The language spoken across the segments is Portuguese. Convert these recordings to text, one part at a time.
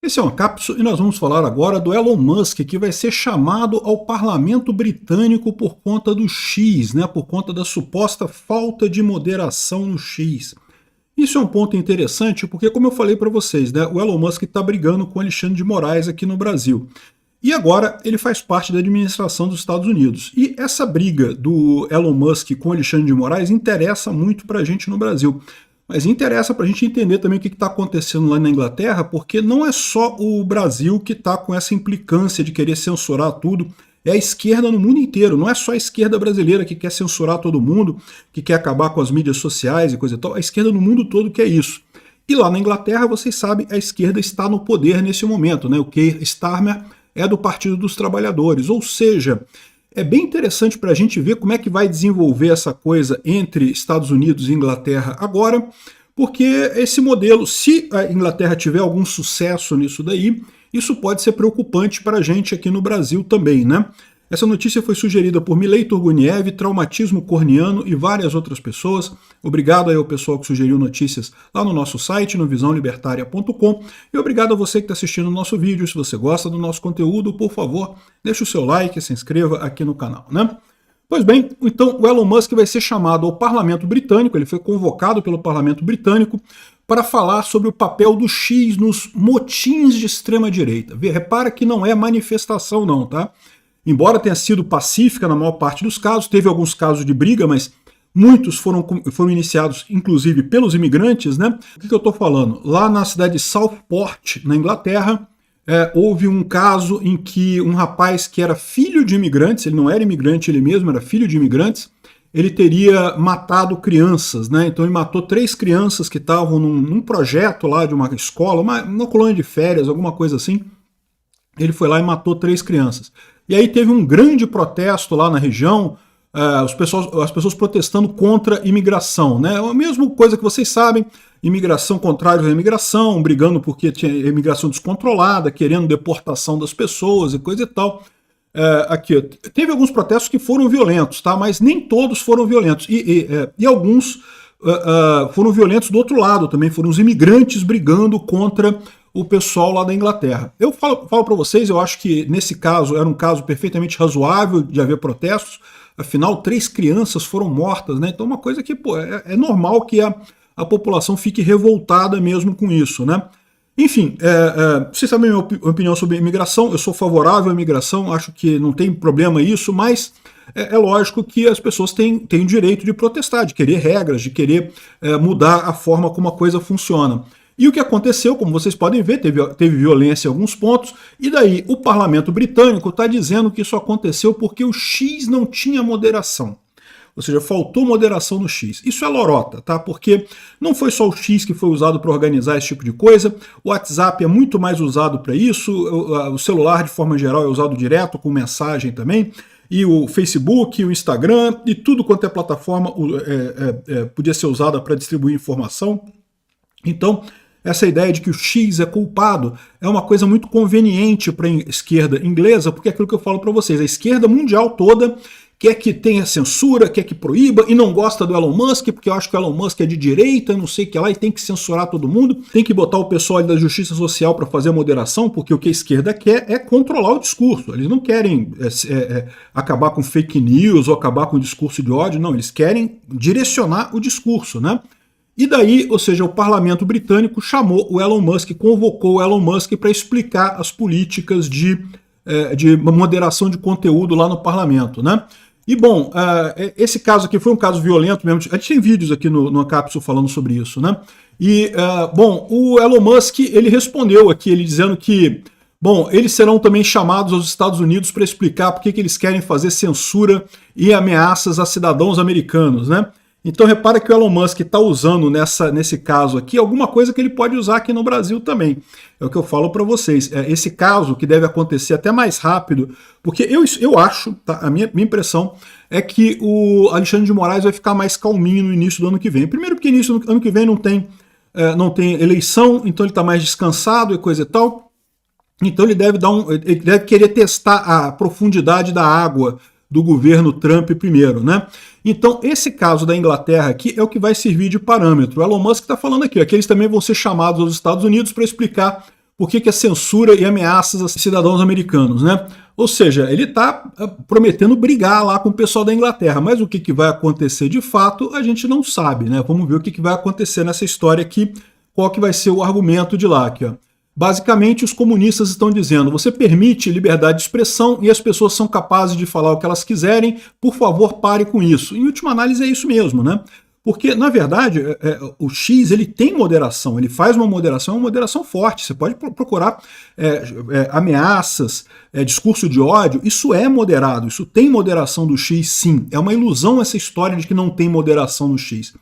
Esse é uma cápsula e nós vamos falar agora do Elon Musk, que vai ser chamado ao parlamento britânico por conta do X, né, por conta da suposta falta de moderação no X. Isso é um ponto interessante porque, como eu falei para vocês, né, o Elon Musk está brigando com o Alexandre de Moraes aqui no Brasil. E agora ele faz parte da administração dos Estados Unidos. E essa briga do Elon Musk com o Alexandre de Moraes interessa muito para a gente no Brasil. Mas interessa para a gente entender também o que está acontecendo lá na Inglaterra, porque não é só o Brasil que está com essa implicância de querer censurar tudo, é a esquerda no mundo inteiro, não é só a esquerda brasileira que quer censurar todo mundo, que quer acabar com as mídias sociais e coisa e tal, a esquerda no mundo todo quer isso. E lá na Inglaterra, vocês sabem, a esquerda está no poder nesse momento, né? O Keir Starmer é do Partido dos Trabalhadores, ou seja, é bem interessante para a gente ver como é que vai desenvolver essa coisa entre Estados Unidos e Inglaterra agora, porque esse modelo, se a Inglaterra tiver algum sucesso nisso daí, isso pode ser preocupante para a gente aqui no Brasil também, né? Essa notícia foi sugerida por Milei Turguniev, Traumatismo Corniano e várias outras pessoas. Obrigado aí ao pessoal que sugeriu notícias lá no nosso site, no visãolibertaria.com. E obrigado a você que está assistindo o nosso vídeo. Se você gosta do nosso conteúdo, por favor, deixe o seu like e se inscreva aqui no canal, né? Pois bem, então o Elon Musk vai ser chamado ao parlamento britânico, ele foi convocado pelo parlamento britânico para falar sobre o papel do X nos motins de extrema-direita. Repara que não é manifestação não, tá? Embora tenha sido pacífica na maior parte dos casos, teve alguns casos de briga, mas muitos foram iniciados, inclusive, pelos imigrantes, né? O que eu estou falando? Lá na cidade de Southport, na Inglaterra, houve um caso em que um rapaz que era filho de imigrantes, ele não era imigrante ele mesmo, era filho de imigrantes, ele teria matado crianças, né? Então ele matou 3 crianças que estavam num projeto lá de uma escola, uma colônia de férias, alguma coisa assim. Ele foi lá e matou 3 crianças. E aí teve um grande protesto lá na região, as pessoas protestando contra a imigração, né? A mesma coisa que vocês sabem, imigração contrária à imigração, brigando porque tinha imigração descontrolada, querendo deportação das pessoas e coisa e tal. Aqui, teve alguns protestos que foram violentos, tá? Mas nem todos foram violentos. E alguns foram violentos do outro lado também, foram os imigrantes brigando contra o pessoal lá da Inglaterra. Eu falo para vocês, eu acho que nesse caso era um caso perfeitamente razoável de haver protestos, afinal 3 crianças foram mortas, né? Então uma coisa que pô, é normal que a população fique revoltada mesmo com isso, né? Enfim, vocês sabem a minha opinião sobre imigração, eu sou favorável à imigração, acho que não tem problema isso, mas é lógico que as pessoas têm o direito de protestar, de querer regras, de querer mudar a forma como a coisa funciona. E o que aconteceu, como vocês podem ver, teve violência em alguns pontos, e daí o parlamento britânico está dizendo que isso aconteceu porque o X não tinha moderação. Ou seja, faltou moderação no X. Isso é lorota, tá? Porque não foi só o X que foi usado para organizar esse tipo de coisa, o WhatsApp é muito mais usado para isso, o celular de forma geral é usado direto com mensagem também, e o Facebook, o Instagram, e tudo quanto é plataforma podia ser usada para distribuir informação. Então, essa ideia de que o X é culpado é uma coisa muito conveniente para a esquerda inglesa, porque é aquilo que eu falo para vocês, a esquerda mundial toda quer que tenha censura, quer que proíba, e não gosta do Elon Musk, porque eu acho que o Elon Musk é de direita, não sei o que lá, e tem que censurar todo mundo, tem que botar o pessoal da justiça social para fazer a moderação, porque o que a esquerda quer é controlar o discurso. Eles não querem acabar com fake news ou acabar com o discurso de ódio, não, eles querem direcionar o discurso, né? E daí, ou seja, o parlamento britânico chamou o Elon Musk, convocou o Elon Musk para explicar as políticas de moderação de conteúdo lá no parlamento, né? E bom, esse caso aqui foi um caso violento mesmo, a gente tem vídeos aqui no cápsula falando sobre isso, né? E, bom, o Elon Musk, ele respondeu aqui, ele dizendo que, bom, eles serão também chamados aos Estados Unidos para explicar por que eles querem fazer censura e ameaças a cidadãos americanos, né? Então repara que o Elon Musk está usando nesse caso aqui alguma coisa que ele pode usar aqui no Brasil também. É o que eu falo para vocês. Esse caso que deve acontecer até mais rápido, porque eu acho, tá, a minha impressão é que o Alexandre de Moraes vai ficar mais calminho no início do ano que vem. Primeiro porque início do ano que vem não tem eleição, então ele está mais descansado e coisa e tal. Então ele deve querer testar a profundidade da água do governo Trump primeiro, né? Então, esse caso da Inglaterra aqui é o que vai servir de parâmetro. O Elon Musk está falando aqui, que eles também vão ser chamados aos Estados Unidos para explicar por que é censura e ameaças a cidadãos americanos, né? Ou seja, ele está prometendo brigar lá com o pessoal da Inglaterra, mas o que vai acontecer de fato a gente não sabe, né? Vamos ver o que vai acontecer nessa história aqui, qual que vai ser o argumento de lá aqui, ó. Basicamente, os comunistas estão dizendo, você permite liberdade de expressão e as pessoas são capazes de falar o que elas quiserem, por favor, pare com isso. Em última análise, é isso mesmo, né? Porque, na verdade, o X ele tem moderação, ele faz uma moderação forte. Você pode procurar ameaças, discurso de ódio, isso é moderado, isso tem moderação do X, sim. É uma ilusão essa história de que não tem moderação no X.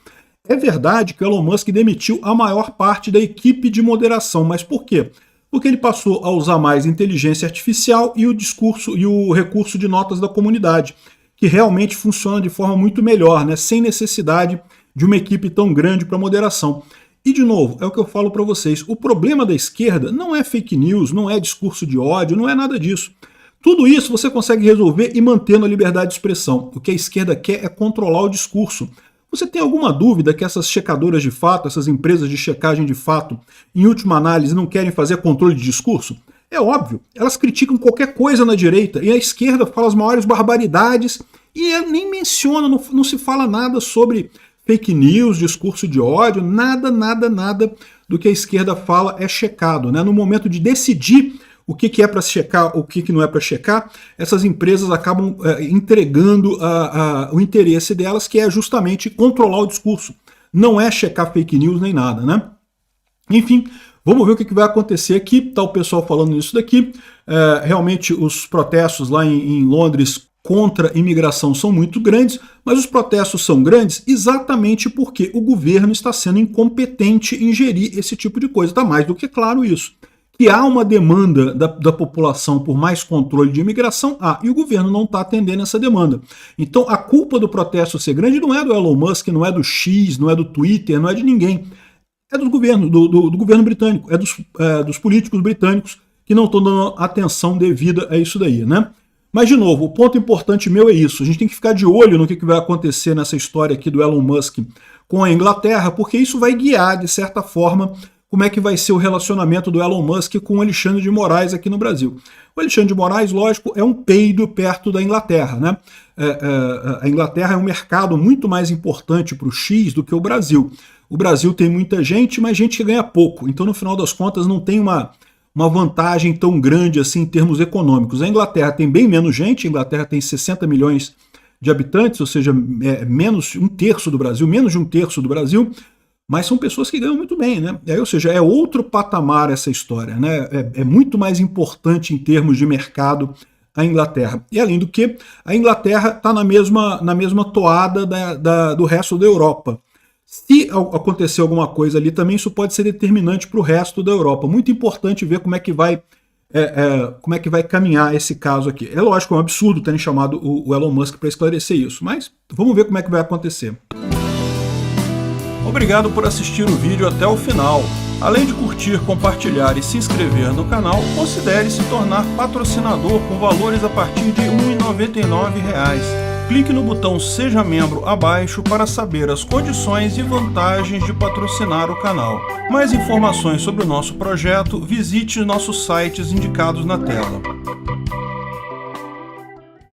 É verdade que o Elon Musk demitiu a maior parte da equipe de moderação, mas por quê? Porque ele passou a usar mais inteligência artificial e o discurso e o recurso de notas da comunidade, que realmente funciona de forma muito melhor, né? Sem necessidade de uma equipe tão grande para moderação. E, de novo, é o que eu falo para vocês, o problema da esquerda não é fake news, não é discurso de ódio, não é nada disso. Tudo isso você consegue resolver e mantendo a liberdade de expressão. O que a esquerda quer é controlar o discurso. Você tem alguma dúvida que essas checadoras de fato, essas empresas de checagem de fato, em última análise, não querem fazer controle de discurso? É óbvio, elas criticam qualquer coisa na direita e a esquerda fala as maiores barbaridades e nem menciona, não se fala nada sobre fake news, discurso de ódio, nada do que a esquerda fala é checado, né? No momento de decidir o que é para checar, o que não é para checar, essas empresas acabam entregando o interesse delas, que é justamente controlar o discurso. Não é checar fake news nem nada, né? Enfim, vamos ver o que vai acontecer aqui. Tá o pessoal falando isso daqui. Realmente os protestos lá em Londres contra a imigração são muito grandes, mas os protestos são grandes exatamente porque o governo está sendo incompetente em gerir esse tipo de coisa. Está mais do que claro isso. Que há uma demanda da população por mais controle de imigração, e o governo não está atendendo essa demanda. Então a culpa do protesto ser grande não é do Elon Musk, não é do X, não é do Twitter, não é de ninguém. É do governo, do governo britânico, dos políticos britânicos que não estão dando atenção devida a isso daí, né? Mas, de novo, o ponto importante meu é isso. A gente tem que ficar de olho no que vai acontecer nessa história aqui do Elon Musk com a Inglaterra, porque isso vai guiar, de certa forma, como é que vai ser o relacionamento do Elon Musk com o Alexandre de Moraes aqui no Brasil. O Alexandre de Moraes, lógico, é um peido perto da Inglaterra, né? A Inglaterra é um mercado muito mais importante para o X do que o Brasil. O Brasil tem muita gente, mas gente que ganha pouco. Então, no final das contas, não tem uma vantagem tão grande assim em termos econômicos. A Inglaterra tem bem menos gente, a Inglaterra tem 60 milhões de habitantes, ou seja, menos de um terço do Brasil, mas são pessoas que ganham muito bem, né? Ou seja, é outro patamar essa história, né? É muito mais importante em termos de mercado a Inglaterra. E além do que, a Inglaterra está na mesma toada do resto da Europa. Se acontecer alguma coisa ali também, isso pode ser determinante para o resto da Europa. Muito importante ver como é que vai caminhar esse caso aqui. É lógico, é um absurdo terem chamado o Elon Musk para esclarecer isso, mas vamos ver como é que vai acontecer. Obrigado por assistir o vídeo até o final. Além de curtir, compartilhar e se inscrever no canal, considere se tornar patrocinador com valores a partir de R$ 1,99. Clique no botão Seja Membro abaixo para saber as condições e vantagens de patrocinar o canal. Mais informações sobre o nosso projeto, visite nossos sites indicados na tela.